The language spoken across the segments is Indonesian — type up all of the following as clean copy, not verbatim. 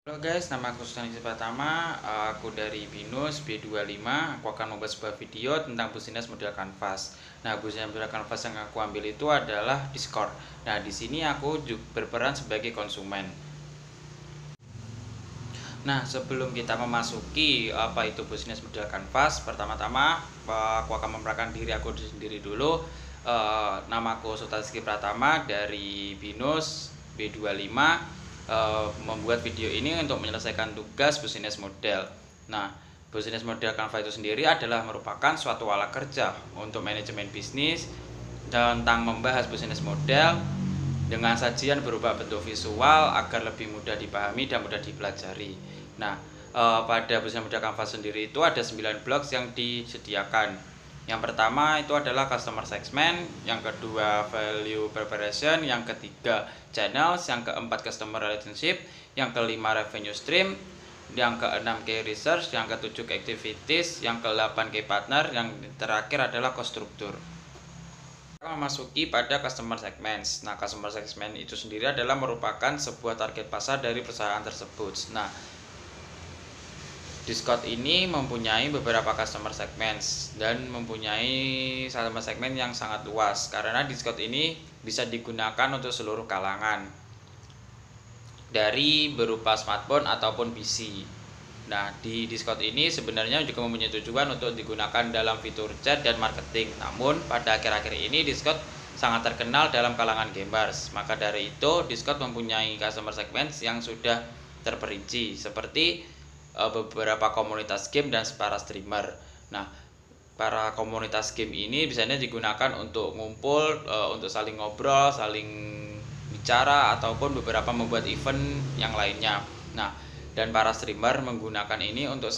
Halo guys, nama aku Sultan Pratama, aku dari Binus B25. Aku akan membuat sebuah video tentang bisnis model kanvas. Nah, bisnis model kanvas yang aku ambil itu adalah Discord. Nah, di sini aku juga berperan sebagai konsumen. Nah, sebelum kita memasuki apa itu bisnis model kanvas, pertama-tama aku akan memperkenalkan diri aku sendiri dulu. Namaku Sultan Pratama dari Binus B25. Membuat video ini untuk menyelesaikan tugas bisnis model. Nah, bisnis model Canva itu sendiri adalah merupakan suatu alat kerja untuk manajemen bisnis tentang membahas bisnis model dengan sajian berupa bentuk visual agar lebih mudah dipahami dan mudah dipelajari. Nah, pada bisnis model Canva sendiri itu ada 9 blok yang disediakan. Yang pertama itu adalah customer segment, yang kedua value preparation, yang ketiga channels, yang keempat customer relationship, yang kelima revenue stream, yang keenam key research, yang ketujuh key activities, yang ke-8 key partner, yang terakhir adalah cost structure. Kita memasuki pada customer segments. Nah, customer segment itu sendiri adalah merupakan sebuah target pasar dari perusahaan tersebut. Nah, Discord ini mempunyai beberapa customer segments dan mempunyai customer segment yang sangat luas karena Discord ini bisa digunakan untuk seluruh kalangan dari berupa smartphone ataupun PC. Nah, di Discord ini sebenarnya juga mempunyai tujuan untuk digunakan dalam fitur chat dan marketing. Namun, pada akhir-akhir ini Discord sangat terkenal dalam kalangan gamers. Maka dari itu, Discord mempunyai customer segments yang sudah terperinci seperti beberapa komunitas game dan para streamer. Nah, para komunitas game ini biasanya digunakan untuk ngumpul, untuk saling ngobrol, saling bicara, ataupun beberapa membuat event yang lainnya. Nah, dan para streamer menggunakan ini untuk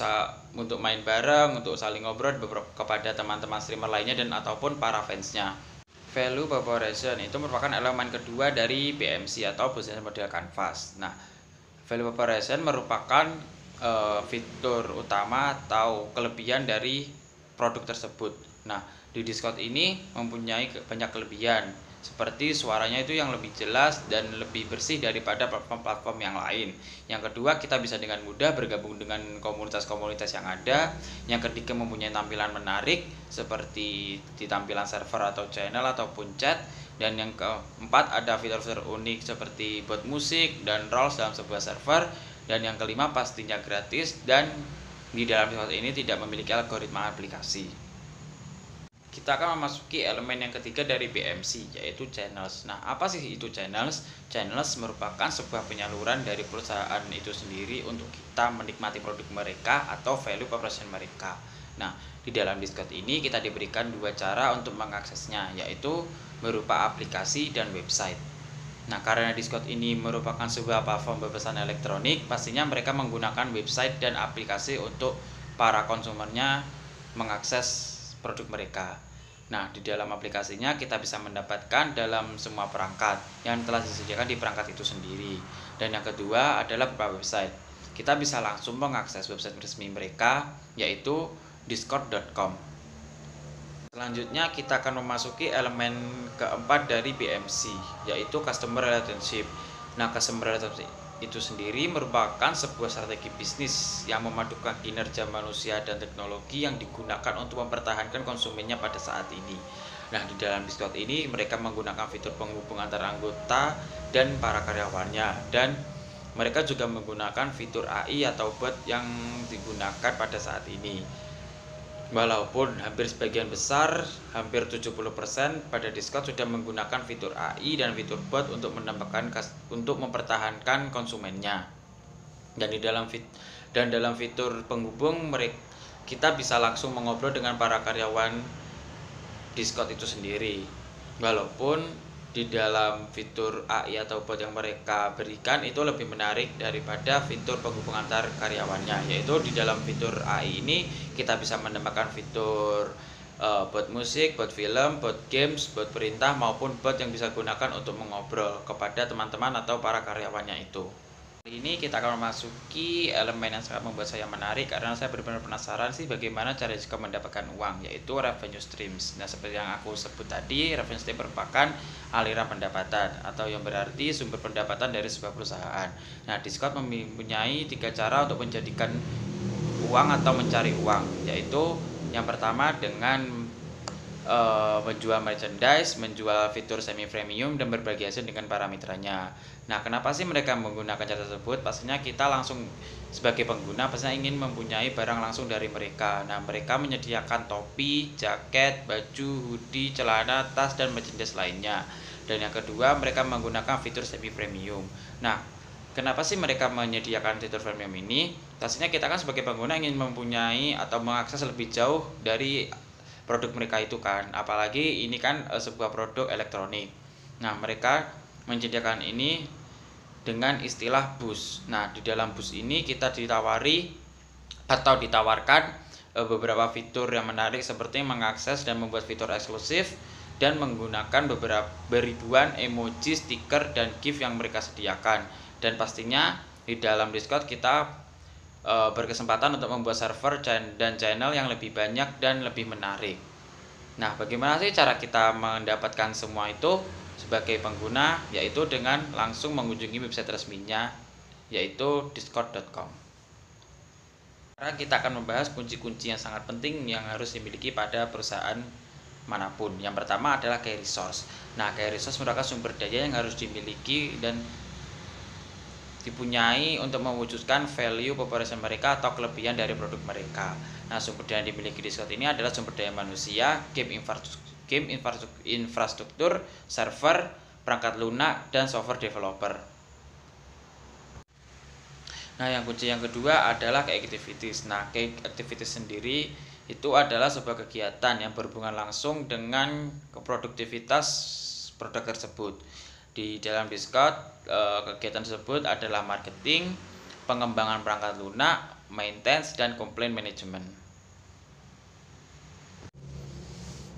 main bareng, untuk saling ngobrol kepada teman-teman streamer lainnya dan ataupun para fansnya. Value preparation itu merupakan elemen kedua dari BMC atau Business Model Canvas. Nah, value preparation merupakan fitur utama atau kelebihan dari produk tersebut. Nah, di Discord ini mempunyai banyak kelebihan seperti suaranya itu yang lebih jelas dan lebih bersih daripada platform-platform yang lain. Yang kedua, kita bisa dengan mudah bergabung dengan komunitas-komunitas yang ada. Yang ketiga, mempunyai tampilan menarik seperti di tampilan server atau channel ataupun chat. Dan yang keempat, ada fitur-fitur unik seperti bot musik dan roles dalam sebuah server. Dan yang kelima, pastinya gratis dan di dalam Discord ini tidak memiliki algoritma aplikasi. Kita akan memasuki elemen yang ketiga dari BMC, yaitu channels. Nah, apa sih itu channels? Channels merupakan sebuah penyaluran dari perusahaan itu sendiri untuk kita menikmati produk mereka atau value proposition mereka. Nah, di dalam Discord ini kita diberikan dua cara untuk mengaksesnya, yaitu berupa aplikasi dan website. Nah, karena Discord ini merupakan sebuah platform berpesan elektronik, pastinya mereka menggunakan website dan aplikasi untuk para konsumennya mengakses produk mereka. Nah, di dalam aplikasinya kita bisa mendapatkan dalam semua perangkat yang telah disediakan di perangkat itu sendiri. Dan yang kedua adalah berupa website. Kita bisa langsung mengakses website resmi mereka, yaitu discord.com. Selanjutnya kita akan memasuki elemen keempat dari BMC, yaitu Customer Relationship. Nah, Customer Relationship itu sendiri merupakan sebuah strategi bisnis yang memadukan kinerja manusia dan teknologi yang digunakan untuk mempertahankan konsumennya pada saat ini. Nah, di dalam Discord ini mereka menggunakan fitur penghubung antara anggota dan para karyawannya, dan mereka juga menggunakan fitur AI atau bot yang digunakan pada saat ini. Walaupun hampir sebagian besar, hampir 70% pada Discord sudah menggunakan fitur AI dan fitur bot untuk mempertahankan konsumennya. Dan dalam fitur penghubung kita bisa langsung mengobrol dengan para karyawan Discord itu sendiri. Walaupun di dalam fitur AI atau bot yang mereka berikan itu lebih menarik daripada fitur penghubung antar karyawannya, yaitu di dalam fitur AI ini kita bisa menambahkan fitur bot musik, bot film, bot games, bot perintah maupun bot yang bisa gunakan untuk mengobrol kepada teman-teman atau para karyawannya itu. Ini kita akan memasuki elemen yang sangat membuat saya menarik karena saya benar-benar penasaran sih bagaimana cara Diskot mendapatkan uang, yaitu revenue streams. Nah, seperti yang aku sebut tadi, revenue stream merupakan aliran pendapatan atau yang berarti sumber pendapatan dari sebuah perusahaan. Nah, Diskot mempunyai 3 cara untuk menjadikan uang atau mencari uang, yaitu yang pertama dengan menjual merchandise, menjual fitur semi premium dan berbagi hasil dengan para mitranya. Nah, kenapa sih mereka menggunakan cara tersebut? Pastinya kita langsung sebagai pengguna pastinya ingin mempunyai barang langsung dari mereka. Nah, mereka menyediakan topi, jaket, baju, hoodie, celana, tas dan merchandise lainnya. Dan yang kedua, mereka menggunakan fitur semi premium. Nah, kenapa sih mereka menyediakan fitur premium ini? Pastinya kita kan sebagai pengguna ingin mempunyai atau mengakses lebih jauh dari produk mereka itu kan, apalagi ini kan sebuah produk elektronik. Nah, mereka menyediakan ini dengan istilah bus. Nah, di dalam bus ini kita ditawari atau ditawarkan beberapa fitur yang menarik seperti mengakses dan membuat fitur eksklusif dan menggunakan beberapa ribuan emoji, stiker, dan GIF yang mereka sediakan. Dan pastinya di dalam Discord kita berkesempatan untuk membuat server dan channel yang lebih banyak dan lebih menarik. Nah, bagaimana sih cara kita mendapatkan semua itu sebagai pengguna? Yaitu dengan langsung mengunjungi website resminya, yaitu discord.com. Sekarang kita akan membahas kunci-kunci yang sangat penting yang harus dimiliki pada perusahaan manapun. Yang pertama adalah key resource. Nah, key resource merupakan sumber daya yang harus dimiliki dan dipunyai untuk mewujudkan value operation mereka atau kelebihan dari produk mereka. Nah, sumber daya yang dimiliki Discord ini adalah sumber daya manusia, game infrastruktur, server, perangkat lunak, dan software developer. Nah, yang kunci yang kedua adalah key activities. Nah, key activities sendiri itu adalah sebuah kegiatan yang berhubungan langsung dengan produktivitas produk tersebut. Di dalam Discord, kegiatan tersebut adalah marketing, pengembangan perangkat lunak, maintenance, dan complaint management.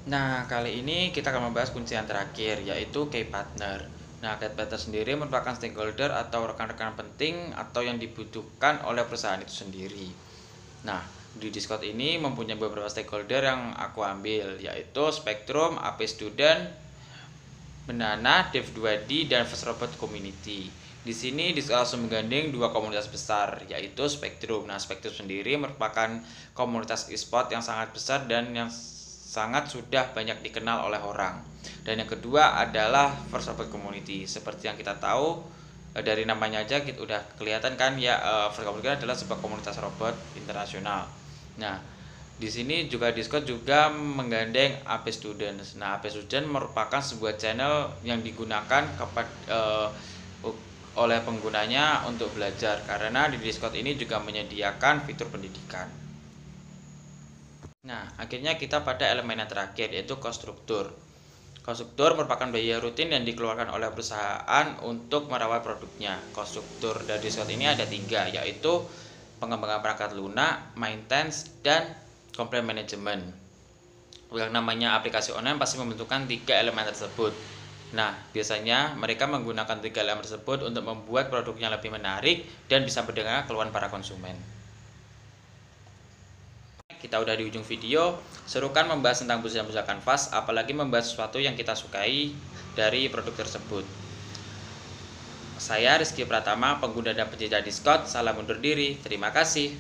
Nah, kali ini kita akan membahas kunci yang terakhir, yaitu key partner. Nah, key partner sendiri merupakan stakeholder atau rekan-rekan penting atau yang dibutuhkan oleh perusahaan itu sendiri. Nah, di Discord ini mempunyai beberapa stakeholder yang aku ambil, yaitu Spectrum, AP Student, Banana, Dev2D, dan First Robot Community. Di sini Discord langsung menggandeng dua komunitas besar, yaitu Spectrum. Nah, Spectrum sendiri merupakan komunitas e-sport yang sangat besar dan yang sangat sudah banyak dikenal oleh orang. Dan yang kedua adalah First Robot Community. Seperti yang kita tahu dari namanya aja kita udah kelihatan kan ya, First Robot Community adalah sebuah komunitas robot internasional. Nah, di sini juga Discord juga menggandeng AP Students. Nah, AP Student merupakan sebuah channel yang digunakan oleh penggunanya untuk belajar karena di Discord ini juga menyediakan fitur pendidikan. Nah, akhirnya kita pada elemen yang terakhir, yaitu konstruktur. Konstruktur merupakan biaya rutin yang dikeluarkan oleh perusahaan untuk merawat produknya. Konstruktur dari Discord ini ada 3, yaitu pengembangan perangkat lunak, maintenance, dan complaint management. Yang namanya aplikasi online pasti membentukkan 3 elemen tersebut. Nah, biasanya mereka menggunakan 3 elemen tersebut untuk membuat produknya lebih menarik dan bisa mendengar keluhan para konsumen. Kita udah di ujung video, seru kan membahas tentang busa-busa kanvas, apalagi membahas sesuatu yang kita sukai dari produk tersebut. Saya Rizky Pratama, pengguna dan pencinta Discord, salam undur diri, terima kasih.